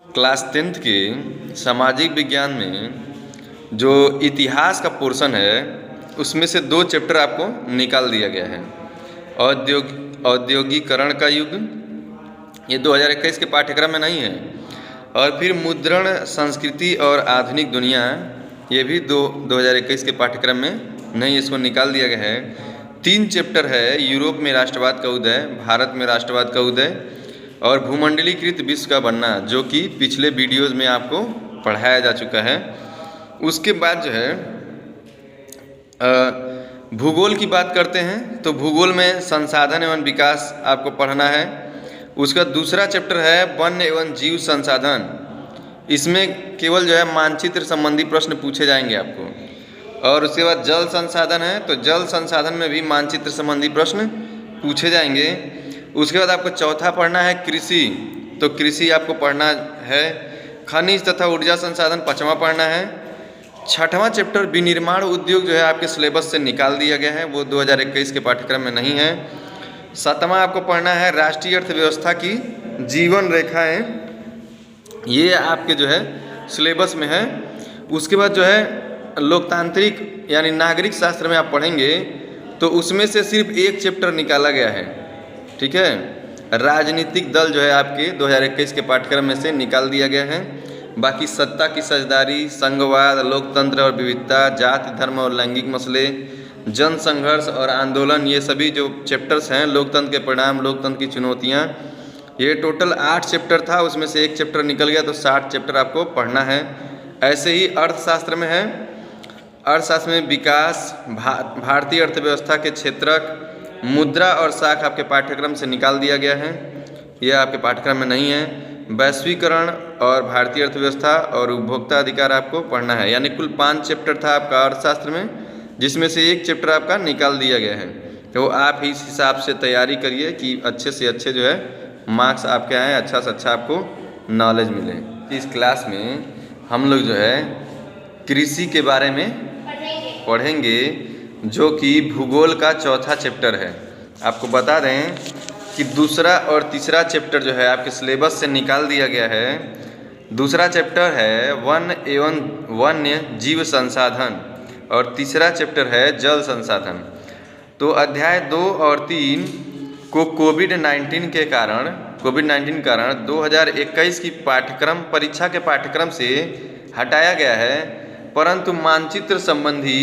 Class 10th के सामाजिक विज्ञान में जो इतिहास का पोर्शन है उसमें से 2 चैप्टर आपको निकाल दिया गया है। औद्योगिकरण का युग, ये 2021 के पाठ्यक्रम में नहीं है। और फिर मुद्रण, संस्कृति और आधुनिक दुनिया, ये भी 2021 के पाठ्यक्रम में नहीं, इसको निकाल दिया गया है। 3 चैप्टर है, यूरोप में राष्ट्रवाद का उदय, भारत में राष्ट्रवाद का उदय और भूमंडलीकृत विश्व का बनना, जो कि पिछले वीडियोज़ में आपको पढ़ाया जा चुका है। उसके बाद जो है भूगोल की बात करते हैं, तो भूगोल में संसाधन एवं विकास आपको पढ़ना है। उसका दूसरा चैप्टर है वन्य एवं जीव संसाधन। इसमें केवल जो है मानचित्र संबंधी प्रश्न पूछे जाएंगे आपको। और उसके बाद जल संसाधन है, तो जल संसाधन में भी मानचित्र संबंधी प्रश्न पूछे जाएंगे। उसके बाद आपको चौथा पढ़ना है कृषि, तो कृषि आपको पढ़ना है। खनिज तथा ऊर्जा संसाधन 5वां पढ़ना है। 6वां चैप्टर विनिर्माण उद्योग जो है आपके सिलेबस से निकाल दिया गया है, वो 2021 के पाठ्यक्रम में नहीं है। 7वां आपको पढ़ना है राष्ट्रीय अर्थव्यवस्था की जीवन रेखाएं, ये आपके जो है सिलेबस में है। उसके बाद जो है लोकतांत्रिक यानी नागरिक शास्त्र में आप पढ़ेंगे, तो उसमें से सिर्फ एक चैप्टर निकाला गया है, ठीक है। राजनीतिक दल जो है आपके 2021 के पाठ्यक्रम में से निकाल दिया गया है। बाकी सत्ता की साझेदारी, संघवाद, लोकतंत्र और विविधता, जाति, धर्म और लैंगिक मसले, जन संघर्ष और आंदोलन, ये सभी जो चैप्टर्स हैं, लोकतंत्र के परिणाम, लोकतंत्र की चुनौतियाँ, ये टोटल 8 चैप्टर था, उसमें से एक चैप्टर निकल गया, तो 60 चैप्टर आपको पढ़ना है। ऐसे ही अर्थशास्त्र में है, अर्थशास्त्र में विकास, भारतीय अर्थव्यवस्था के क्षेत्रक, मुद्रा और साख आपके पाठ्यक्रम से निकाल दिया गया है, यह आपके पाठ्यक्रम में नहीं है। वैश्वीकरण और भारतीय अर्थव्यवस्था और उपभोक्ता अधिकार आपको पढ़ना है। यानी कुल 5 चैप्टर था आपका अर्थशास्त्र में, जिसमें से एक चैप्टर आपका निकाल दिया गया है। तो आप इस हिसाब से तैयारी करिए कि अच्छे से अच्छे जो है मार्क्स आपके आएँ, अच्छा से अच्छा आपको नॉलेज मिले। इस क्लास में हम लोग जो है कृषि के बारे में पढ़ेंगे, जो कि भूगोल का चौथा चैप्टर है। आपको बता दें कि दूसरा और तीसरा चैप्टर जो है आपके सिलेबस से निकाल दिया गया है। दूसरा चैप्टर है वन एवं वन्य जीव संसाधन और तीसरा चैप्टर है जल संसाधन। तो अध्याय 2 और 3 को कोविड-19 के कारण 2021 की पाठ्यक्रम परीक्षा के पाठ्यक्रम से हटाया गया है, परंतु मानचित्र संबंधी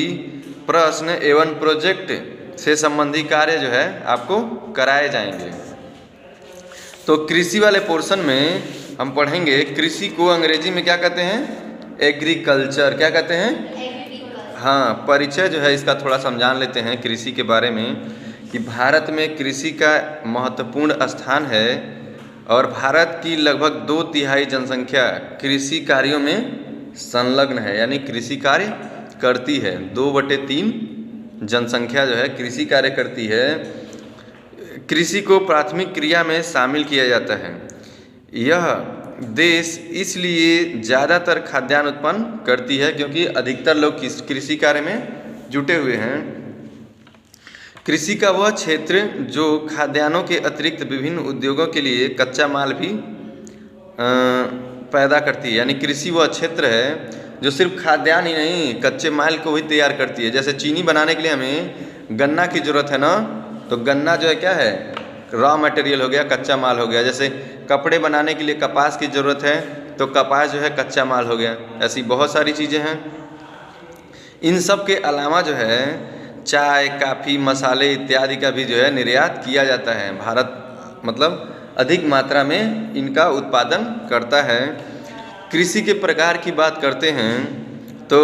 प्रश्न एवं प्रोजेक्ट से संबंधी कार्य जो है आपको कराए जाएंगे। तो कृषि वाले पोर्शन में हम पढ़ेंगे, कृषि को अंग्रेजी में क्या कहते हैं? एग्रीकल्चर। क्या कहते हैं? हाँ, परिचय जो है इसका थोड़ा समझान लेते हैं कृषि के बारे में, कि भारत में कृषि का महत्वपूर्ण स्थान है और भारत की लगभग 2/3 जनसंख्या कृषि कार्यों में संलग्न है, यानी कृषि कार्य करती है। 2/3 जनसंख्या जो है कृषि कार्य करती है। कृषि को प्राथमिक क्रिया में शामिल किया जाता है। यह देश इसलिए ज़्यादातर खाद्यान्न उत्पन्न करती है क्योंकि अधिकतर लोग कृषि कार्य में जुटे हुए हैं। कृषि का वह क्षेत्र जो खाद्यान्नों के अतिरिक्त विभिन्न उद्योगों के लिए कच्चा माल भी पैदा करती है। यानी कृषि वह क्षेत्र है जो सिर्फ खाद्यान्न ही नहीं, कच्चे माल को भी तैयार करती है। जैसे चीनी बनाने के लिए हमें गन्ना की ज़रूरत है ना, तो गन्ना जो है क्या है? रॉ मटेरियल हो गया, कच्चा माल हो गया। जैसे कपड़े बनाने के लिए कपास की ज़रूरत है, तो कपास जो है कच्चा माल हो गया। ऐसी बहुत सारी चीज़ें हैं। इन सब के अलावा जो है चाय, काफ़ी, मसाले इत्यादि का भी जो है निर्यात किया जाता है। भारत मतलब अधिक मात्रा में इनका उत्पादन करता है। कृषि के प्रकार की बात करते हैं तो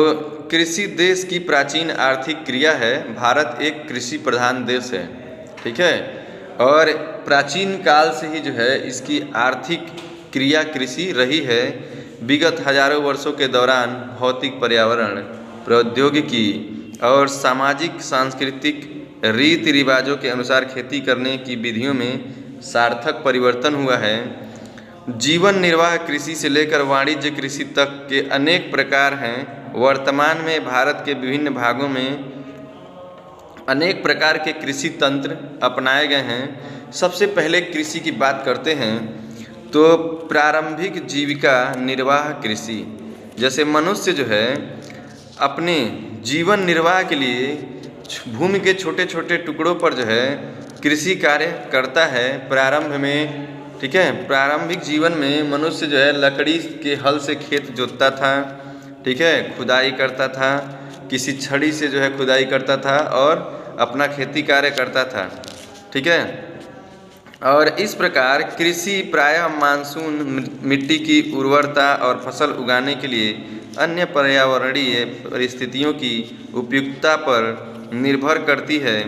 कृषि देश की प्राचीन आर्थिक क्रिया है। भारत एक कृषि प्रधान देश है, ठीक है। और प्राचीन काल से ही जो है इसकी आर्थिक क्रिया कृषि रही है। विगत हजारों वर्षों के दौरान भौतिक, पर्यावरण, प्रौद्योगिकी और सामाजिक सांस्कृतिक रीति रिवाजों के अनुसार खेती करने की विधियों में सार्थक परिवर्तन हुआ है। जीवन निर्वाह कृषि से लेकर वाणिज्य कृषि तक के अनेक प्रकार हैं। वर्तमान में भारत के विभिन्न भागों में अनेक प्रकार के कृषि तंत्र अपनाए गए हैं। सबसे पहले कृषि की बात करते हैं तो प्रारंभिक जीविका निर्वाह कृषि, जैसे मनुष्य जो है अपने जीवन निर्वाह के लिए भूमि के छोटे छोटे टुकड़ों पर जो है कृषि कार्य करता है प्रारंभ में। ठीक है, प्रारंभिक जीवन में मनुष्य जो है लकड़ी के हल से खेत जोतता था, ठीक है, खुदाई करता था, किसी छड़ी से जो है खुदाई करता था और अपना खेती कार्य करता था। ठीक है, और इस प्रकार कृषि प्रायः मानसून, मिट्टी की उर्वरता और फसल उगाने के लिए अन्य पर्यावरणीय परिस्थितियों की उपयुक्तता पर निर्भर करती है।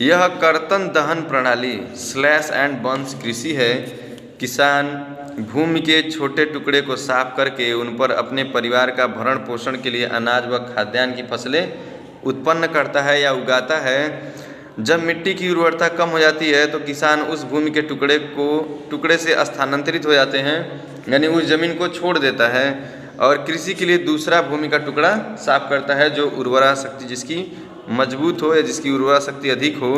यह कर्तन दहन प्रणाली स्लैश एंड बर्न्स कृषि है। किसान भूमि के छोटे टुकड़े को साफ करके उन पर अपने परिवार का भरण पोषण के लिए अनाज व खाद्यान्न की फसलें उत्पन्न करता है या उगाता है। जब मिट्टी की उर्वरता कम हो जाती है तो किसान उस भूमि के टुकड़े से स्थानांतरित हो जाते हैं, यानी उस जमीन को छोड़ देता है और कृषि के लिए दूसरा भूमि का टुकड़ा साफ करता है जो उर्वरा शक्ति जिसकी मजबूत हो या जिसकी उर्वरा शक्ति अधिक हो।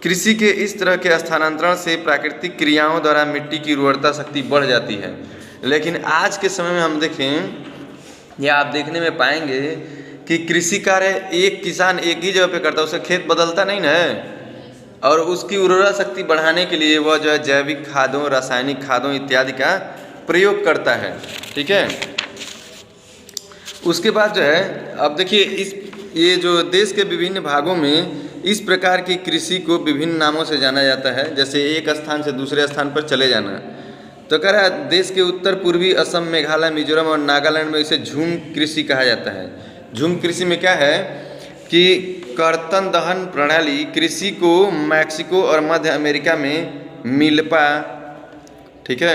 कृषि के इस तरह के स्थानांतरण से प्राकृतिक क्रियाओं द्वारा मिट्टी की उर्वरता शक्ति बढ़ जाती है। लेकिन आज के समय में हम देखें या आप देखने में पाएंगे कि कृषि कार्य एक किसान एक ही जगह पे करता है, उसे खेत बदलता नहीं ना है, और उसकी उर्वरा शक्ति बढ़ाने के लिए वह जो है जैविक खादों, रासायनिक खादों इत्यादि का प्रयोग करता है। ठीक है, उसके बाद जो है अब देखिए ये जो देश के विभिन्न भागों में इस प्रकार की कृषि को विभिन्न नामों से जाना जाता है, जैसे एक स्थान से दूसरे स्थान पर चले जाना। तो कह रहा है देश के उत्तर पूर्वी असम, मेघालय, मिजोरम और नागालैंड में इसे झूम कृषि कहा जाता है। झूम कृषि में क्या है कि कर्तन दहन प्रणाली कृषि को मैक्सिको और मध्य अमेरिका में मिल्पा, ठीक है,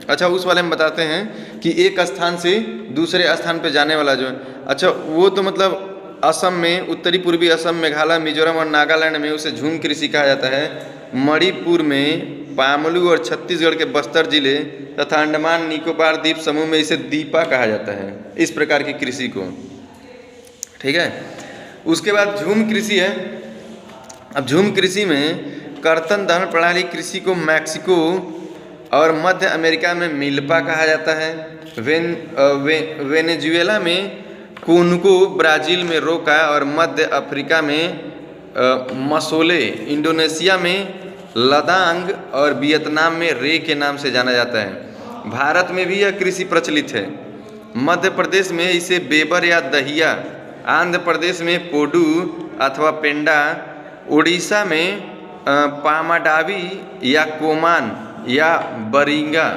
अच्छा उस वाले में बताते हैं कि एक स्थान से दूसरे स्थान पे जाने वाला जो है, अच्छा वो तो मतलब असम में, उत्तरी पूर्वी असम, मेघालय, मिजोरम और नागालैंड में उसे झूम कृषि कहा जाता है। मणिपुर में, पामलू और छत्तीसगढ़ के बस्तर जिले तथा अंडमान निकोबार द्वीप समूह में इसे दीपा कहा जाता है, इस प्रकार की कृषि को। ठीक है, उसके बाद झूम कृषि है। अब झूम कृषि में कर्तन दहन प्रणाली कृषि को मैक्सिको और मध्य अमेरिका में मिल्पा कहा जाता है। वेनेजुएला में कोनको, ब्राज़ील में रोका और मध्य अफ्रीका में मसोले, इंडोनेशिया में लदांग और वियतनाम में रे के नाम से जाना जाता है। भारत में भी यह कृषि प्रचलित है। मध्य प्रदेश में इसे बेबर या दहिया, आंध्र प्रदेश में पोडू अथवा पेंडा, उड़ीसा में पामाडावी या कोमान या बरिंगा,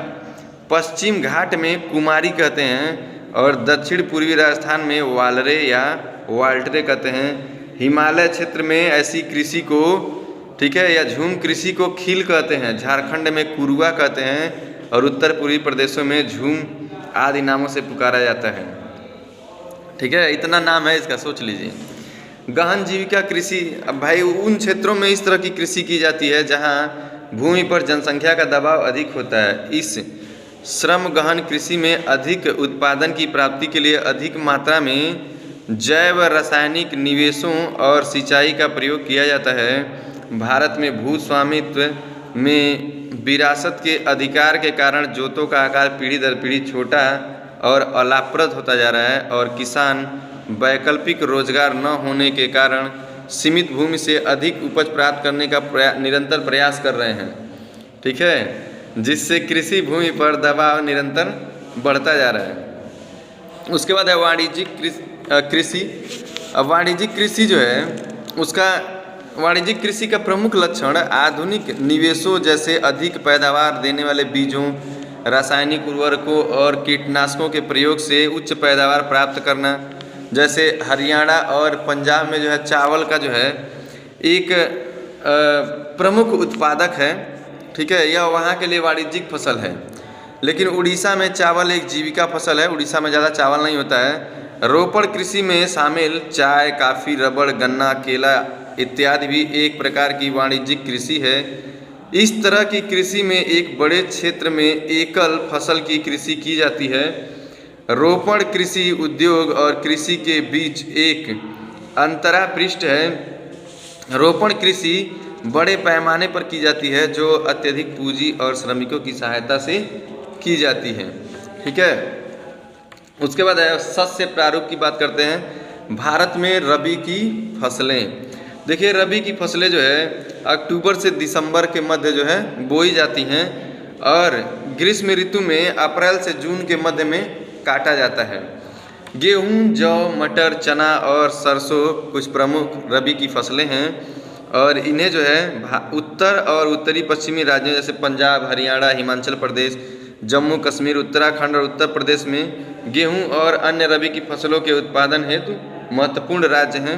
पश्चिम घाट में कुमारी कहते हैं और दक्षिण पूर्वी राजस्थान में वालरे या वाल्टरे कहते हैं। हिमालय क्षेत्र में ऐसी कृषि को, ठीक है, या झूम कृषि को खील कहते हैं। झारखंड में कुरुआ कहते हैं और उत्तर पूर्वी प्रदेशों में झूम आदि नामों से पुकारा जाता है। ठीक है, इतना नाम है इसका, सोच लीजिए। गहन जीविका कृषि, अब भाई उन क्षेत्रों में इस तरह की कृषि की जाती है जहाँ भूमि पर जनसंख्या का दबाव अधिक होता है। इस श्रम गहन कृषि में अधिक उत्पादन की प्राप्ति के लिए अधिक मात्रा में जैव रासायनिक निवेशों और सिंचाई का प्रयोग किया जाता है। भारत में भू स्वामित्व में विरासत के अधिकार के कारण जोतों का आकार पीढ़ी दर पीढ़ी छोटा और अलाभप्रद होता जा रहा है और किसान वैकल्पिक रोजगार न होने के कारण सीमित भूमि से अधिक उपज प्राप्त करने का निरंतर प्रयास कर रहे हैं। ठीक है, जिससे कृषि भूमि पर दबाव निरंतर बढ़ता जा रहा है। उसके बाद है वाणिज्यिक कृषि। अब वाणिज्यिक कृषि जो है उसका, वाणिज्यिक कृषि का प्रमुख लक्षण आधुनिक निवेशों जैसे अधिक पैदावार देने वाले बीजों, रासायनिक उर्वरकों और कीटनाशकों के प्रयोग से उच्च पैदावार प्राप्त करना। जैसे हरियाणा और पंजाब में जो है चावल का जो है एक प्रमुख उत्पादक है। ठीक है, यह वहाँ के लिए वाणिज्यिक फसल है। लेकिन उड़ीसा में चावल एक जीविका फसल है, उड़ीसा में ज़्यादा चावल नहीं होता है। रोपड़ कृषि में शामिल चाय, काफ़ी, रबड़, गन्ना, केला इत्यादि भी एक प्रकार की वाणिज्यिक कृषि है। इस तरह की कृषि में एक बड़े क्षेत्र में एकल फसल की कृषि की जाती है। रोपड़ कृषि उद्योग और कृषि के बीच एक अंतरापृष्ठ है। रोपण कृषि बड़े पैमाने पर की जाती है, जो अत्यधिक पूंजी और श्रमिकों की सहायता से की जाती है। ठीक है। उसके बाद शस्य प्रारूप की बात करते हैं। भारत में रबी की फसलें, देखिए रबी की फसलें जो है अक्टूबर से दिसंबर के मध्य जो है बोई जाती हैं और ग्रीष्म ऋतु में अप्रैल से जून के मध्य में काटा जाता है। गेहूं, जौ, मटर, चना और सरसों कुछ प्रमुख रबी की फसलें हैं और इन्हें जो है उत्तर और उत्तरी पश्चिमी राज्यों जैसे पंजाब, हरियाणा, हिमाचल प्रदेश, जम्मू कश्मीर, उत्तराखंड और उत्तर प्रदेश में गेहूं और अन्य रबी की फसलों के उत्पादन हेतु महत्वपूर्ण राज्य हैं।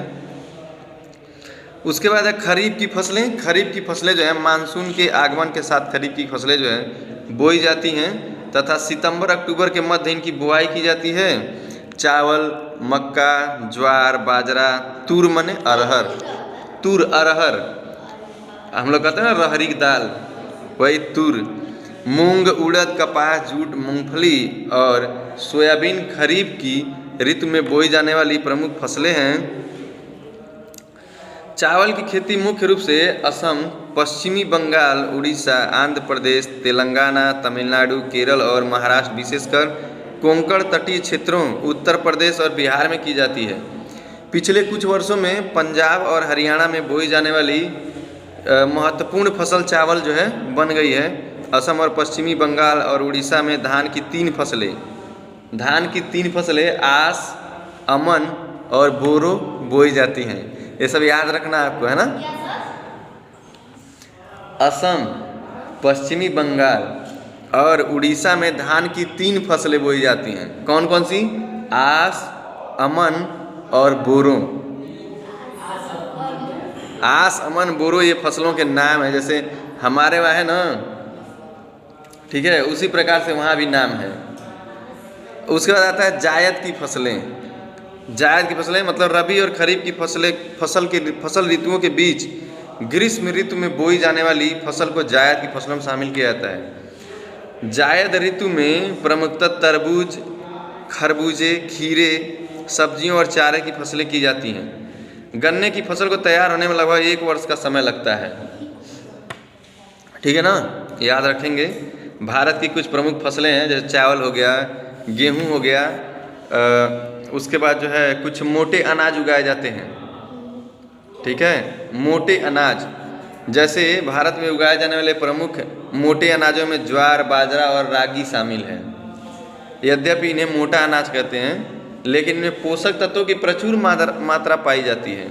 उसके बाद है खरीफ की फसलें। खरीफ की फसलें जो है मानसून के आगमन के साथ खरीफ की फसलें जो है बोई जाती हैं तथा सितंबर अक्टूबर के मध्य इनकी बुआई की जाती है। चावल, मक्का, ज्वार, बाजरा, तूर मने अरहर, तूर अरहर हम लोग कहते हैं ना रहरी की दाल, वही तूर, मूंग, उड़द, कपास, जूट, मूंगफली और सोयाबीन खरीफ की ऋतु में बोई जाने वाली प्रमुख फसलें हैं। चावल की खेती मुख्य रूप से असम, पश्चिमी बंगाल, उड़ीसा, आंध्र प्रदेश, तेलंगाना, तमिलनाडु, केरल और महाराष्ट्र, विशेषकर कोंकण तटीय क्षेत्रों, उत्तर प्रदेश और बिहार में की जाती है। पिछले कुछ वर्षों में पंजाब और हरियाणा में बोई जाने वाली महत्वपूर्ण फसल चावल जो है बन गई है। असम और पश्चिमी बंगाल और उड़ीसा में धान की तीन फसलें आस, अमन और बोरो बोई जाती हैं। ये सब याद रखना आपको, है ना। असम, पश्चिमी बंगाल और उड़ीसा में धान की तीन फसलें बोई जाती हैं। कौन कौन सी? आस, अमन और बोरो। आस, अमन, बोरो ये फसलों के नाम है, जैसे हमारे वहाँ है ना, ठीक है, उसी प्रकार से वहाँ भी नाम है। उसके बाद आता है जायद की फसलें। जायद की फसलें मतलब रबी और खरीफ की फसल ऋतुओं के बीच ग्रीष्म ऋतु में बोई जाने वाली फसल को जायद की फसलों में शामिल किया जाता है। जायद ऋतु में प्रमुखतः तरबूज, खरबूजे, खीरे, सब्जियों और चारे की फसलें की जाती हैं। गन्ने की फसल को तैयार होने में लगभग 1 वर्ष का समय लगता है। ठीक है ना, याद रखेंगे। भारत की कुछ प्रमुख फसलें हैं, जैसे चावल हो गया, गेहूं हो गया, उसके बाद जो है कुछ मोटे अनाज उगाए जाते हैं। ठीक है, मोटे अनाज, जैसे भारत में उगाए जाने वाले प्रमुख मोटे अनाजों में ज्वार, बाजरा और रागी शामिल है। यद्यपि इन्हें मोटा अनाज कहते हैं, लेकिन इनमें पोषक तत्वों की प्रचुर मात्रा पाई जाती है।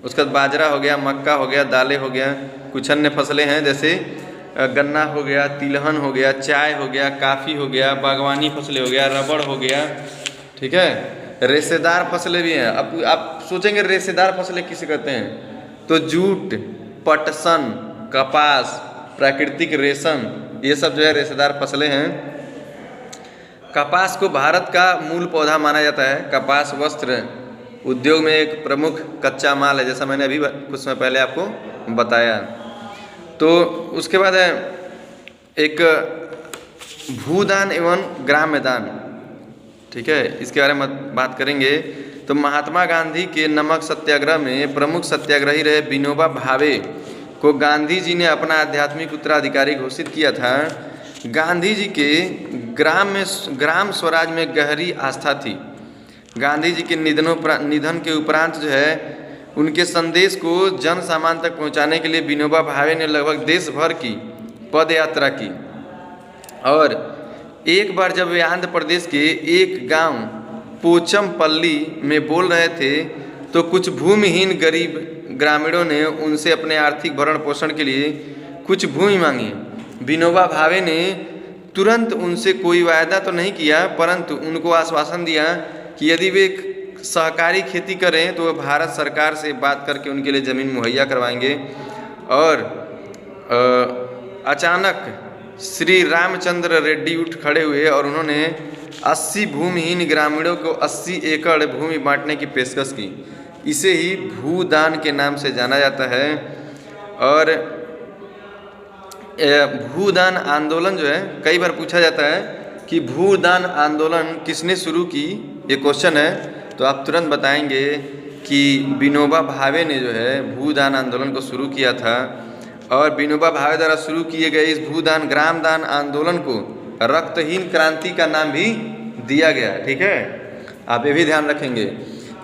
उसके बाद बाजरा हो गया, मक्का हो गया, दालें हो गया, कुछ अन्य फसलें हैं जैसे गन्ना हो गया, तिलहन हो गया, चाय हो गया, काफ़ी हो गया, बागवानी फसलें हो गया, रबड़ हो गया। ठीक है, रेशेदार फसलें भी हैं। अब आप सोचेंगे रेशेदार फसलें किसे कहते हैं, तो जूट, पटसन, कपास, प्राकृतिक रेशम, ये सब जो है रेशेदार फसलें हैं। कपास को भारत का मूल पौधा माना जाता है। कपास वस्त्र उद्योग में एक प्रमुख कच्चा माल है, जैसा मैंने अभी कुछ समय पहले आपको बताया। तो उसके बाद है एक भूदान एवं ग्राम्य दान। ठीक है, इसके बारे में बात करेंगे। तो महात्मा गांधी के नमक सत्याग्रह में प्रमुख सत्याग्रही रहे विनोबा भावे को गांधी जी ने अपना आध्यात्मिक उत्तराधिकारी घोषित किया था। गांधी जी के ग्राम स्वराज में गहरी आस्था थी। गांधी जी के निधन के उपरांत जो है उनके संदेश को जन सामान्य तक पहुंचाने के लिए विनोबा भावे ने लगभग देश भर की पद यात्रा की। और एक बार जब वे आंध्र प्रदेश के एक गांव पोचमपल्ली में बोल रहे थे, तो कुछ भूमिहीन गरीब ग्रामीणों ने उनसे अपने आर्थिक भरण पोषण के लिए कुछ भूमि मांगी। विनोबा भावे ने तुरंत उनसे कोई वायदा तो नहीं किया, परंतु उनको आश्वासन दिया कि यदि वे सहकारी खेती करें तो वे भारत सरकार से बात करके उनके लिए ज़मीन मुहैया करवाएंगे। और अचानक श्री रामचंद्र रेड्डी उठ खड़े हुए और उन्होंने 80 भूमिहीन ग्रामीणों को 80 एकड़ भूमि बांटने की पेशकश की। इसे ही भूदान के नाम से जाना जाता है। और भूदान आंदोलन जो है, कई बार पूछा जाता है कि भूदान आंदोलन किसने शुरू की, ये क्वेश्चन है, तो आप तुरंत बताएंगे कि विनोबा भावे ने जो है भूदान आंदोलन को शुरू किया था। और विनोबा भावे द्वारा शुरू किए गए इस भूदान ग्राम दान आंदोलन को रक्तहीन क्रांति का नाम भी दिया गया। ठीक है, आप ये भी ध्यान रखेंगे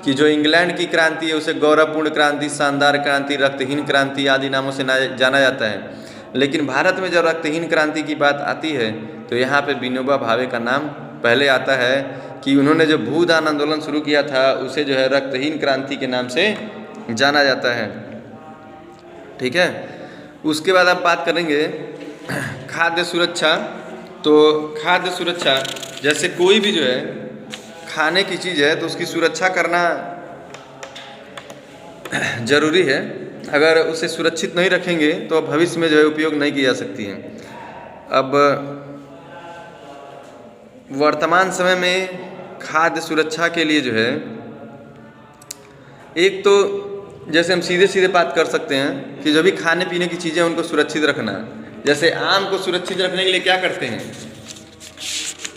कि जो इंग्लैंड की क्रांति है उसे गौरवपूर्ण क्रांति, शानदार क्रांति, रक्तहीन क्रांति आदि नामों से जाना जाता है, लेकिन भारत में जब रक्तहीन क्रांति की बात आती है तो यहाँ पे विनोबा भावे का नाम पहले आता है कि उन्होंने जो भूदान आंदोलन शुरू किया था उसे जो है रक्तहीन क्रांति के नाम से जाना जाता है। ठीक है, उसके बाद आप बात करेंगे खाद्य सुरक्षा। तो खाद्य सुरक्षा जैसे कोई भी जो है खाने की चीज़ है तो उसकी सुरक्षा करना जरूरी है। अगर उसे सुरक्षित नहीं रखेंगे तो भविष्य में जो है उपयोग नहीं की जा सकती है। अब वर्तमान समय में खाद्य सुरक्षा के लिए जो है एक तो जैसे हम सीधे सीधे बात कर सकते हैं कि जो भी खाने पीने की चीज़ें उनको सुरक्षित रखना। जैसे आम को सुरक्षित रखने के लिए क्या करते हैं?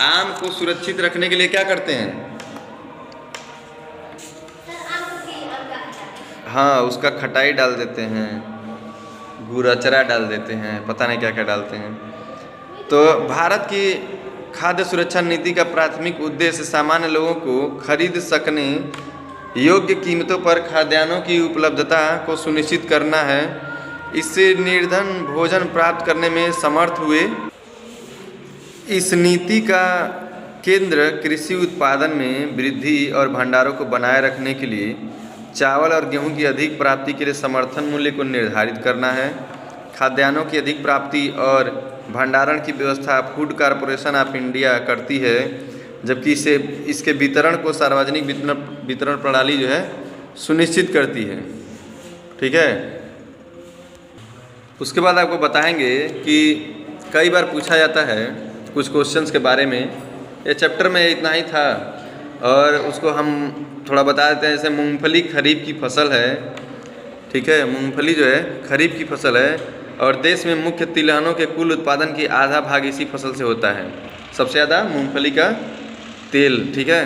आम को सुरक्षित रखने के लिए क्या करते हैं? हाँ, उसका खटाई डाल देते हैं, गुरचरा डाल देते हैं, पता नहीं क्या क्या डालते हैं। तो भारत की खाद्य सुरक्षा नीति का प्राथमिक उद्देश्य सामान्य लोगों को खरीद सकने योग्य कीमतों पर खाद्यान्नों की उपलब्धता को सुनिश्चित करना है। इससे निर्धन भोजन प्राप्त करने में समर्थ हुए। इस नीति का केंद्र कृषि उत्पादन में वृद्धि और भंडारों को बनाए रखने के लिए चावल और गेहूं की अधिक प्राप्ति के लिए समर्थन मूल्य को निर्धारित करना है। खाद्यान्नों की अधिक प्राप्ति और भंडारण की व्यवस्था फूड कॉरपोरेशन ऑफ इंडिया करती है, जबकि इसके वितरण को सार्वजनिक वितरण प्रणाली जो है सुनिश्चित करती है। ठीक है, उसके बाद आपको बताएंगे कि कई बार पूछा जाता है कुछ क्वेश्चंस के बारे में। ये चैप्टर में इतना ही था और उसको हम थोड़ा बता देते हैं। जैसे मूंगफली खरीफ की फसल है। ठीक है, मूंगफली जो है खरीफ की फसल है और देश में मुख्य तिलहनों के कुल उत्पादन की आधा भाग इसी फसल से होता है। सबसे ज़्यादा मूंगफली का तेल। ठीक है,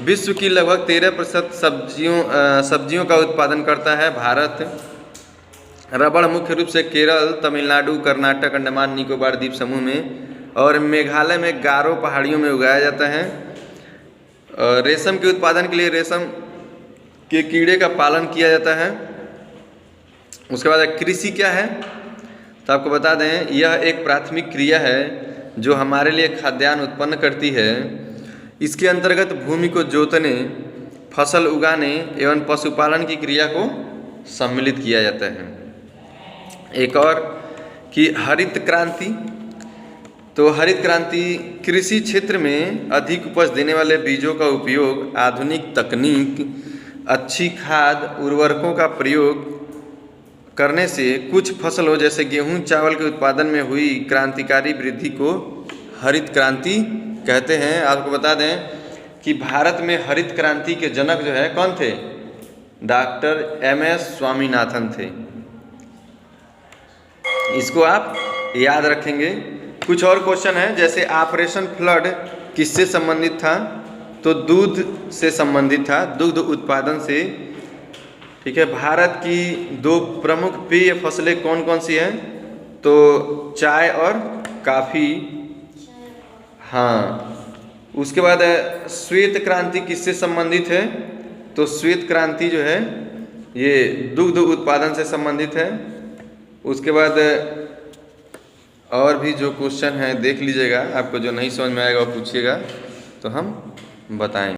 विश्व की लगभग 13% सब्जियों का उत्पादन करता है भारत। रबड़ मुख्य रूप से केरल, तमिलनाडु, कर्नाटक, अंडमान निकोबार द्वीप समूह में और मेघालय में गारो पहाड़ियों में उगाया जाता है। रेशम के उत्पादन के लिए रेशम के कीड़े का पालन किया जाता है। उसके बाद कृषि क्या है तो आपको बता दें, यह एक प्राथमिक क्रिया है जो हमारे लिए खाद्यान्न उत्पन्न करती है। इसके अंतर्गत भूमि को जोतने, फसल उगाने एवं पशुपालन की क्रिया को सम्मिलित किया जाता है। एक और कि हरित क्रांति। तो हरित क्रांति कृषि क्षेत्र में अधिक उपज देने वाले बीजों का उपयोग, आधुनिक तकनीक, अच्छी खाद, उर्वरकों का प्रयोग करने से कुछ फसलों जैसे गेहूं, चावल के उत्पादन में हुई क्रांतिकारी वृद्धि को हरित क्रांति कहते हैं। आपको बता दें कि भारत में हरित क्रांति के जनक जो है कौन थे? डॉक्टर MS स्वामीनाथन थे। इसको आप याद रखेंगे। कुछ और क्वेश्चन है, जैसे ऑपरेशन फ्लड किससे संबंधित था? तो दूध से संबंधित था, दुग्ध उत्पादन से। ठीक है, भारत की 2 प्रमुख पेय फसलें कौन कौन सी हैं? तो चाय और काफ़ी। हाँ, उसके बाद श्वेत क्रांति किससे संबंधित है? तो श्वेत क्रांति जो है ये दुग्ध उत्पादन से संबंधित है। उसके बाद और भी जो क्वेश्चन है देख लीजिएगा, आपको जो नहीं समझ में आएगा वो पूछिएगा तो हम बताएंगे।